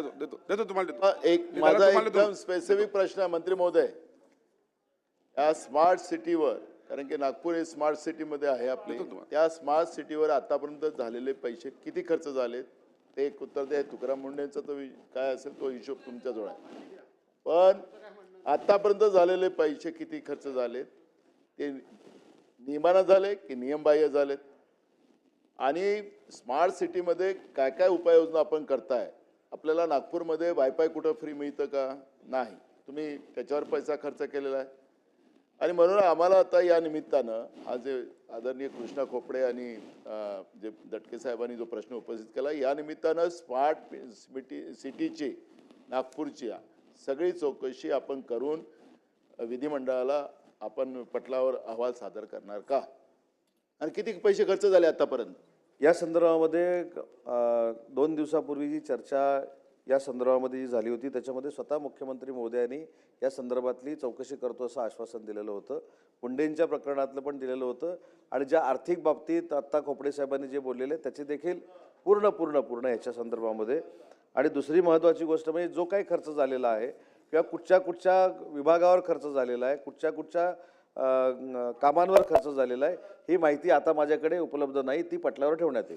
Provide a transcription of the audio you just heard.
देतो देतो देतो तुम्हाला देतो. एक मी त्याला माझा तुम्हाला एकदम देतो. स्पेसिफिक प्रश्न आहे मंत्री महोदय, या स्मार्ट सिटीवर, कारण की नागपूर हे स्मार्ट सिटीमध्ये आहे आपली, देतो तुम्हाला. त्या स्मार्ट सिटीवर आतापर्यंत झालेले पैसे किती खर्च झालेत ते एक उत्तर द्या. तुकाराम मुंडेंचा तो काय असेल तो हिशोब तुमच्याजवळ आहे, पण आतापर्यंत झालेले पैसे किती खर्च झालेत ते नियमानं झाले की नियमबाह्य झालेत, आणि स्मार्ट सिटीमध्ये काय काय उपाययोजना आपण करताय. आपल्याला नागपूरमध्ये वायफाय कुठं फ्री मिळतं का? नाही. तुम्ही त्याच्यावर पैसा खर्च केलेला आहे. आणि म्हणून आम्हाला आता या निमित्तानं हा जे आदरणीय कृष्णा खोपडे आणि जे दटके साहेबांनी जो प्रश्न उपस्थित केला, या निमित्तानं स्मार्ट सिटीची नागपूरची सगळी चौकशी आपण करून विधिमंडळाला आपण पटलावर अहवाल सादर करणार का, आणि किती पैसे खर्च झाले आतापर्यंत. या संदर्भामध्ये 2 दिवसापूर्वी जी चर्चा या संदर्भामध्ये जी झाली होती त्याच्यामध्ये स्वतः मुख्यमंत्री महोदयांनी या संदर्भातली चौकशी करतो असं आश्वासन दिलेलं होतं. मुंडेंच्या प्रकरणातलं पण दिलेलं होतं, आणि ज्या आर्थिक बाबतीत आत्ता खोपडे साहेबांनी जे बोललेले त्याचे देखील पूर्ण याच्या संदर्भामध्ये. आणि दुसरी महत्त्वाची गोष्ट म्हणजे जो काही खर्च झालेला आहे किंवा कुठच्या विभागावर खर्च झालेला आहे, कुठच्या कामांवर खर्च झालेला आहे, ही माहिती आता माझ्याकडे उपलब्ध नाही, ती पटलावर ठेवण्यात येईल.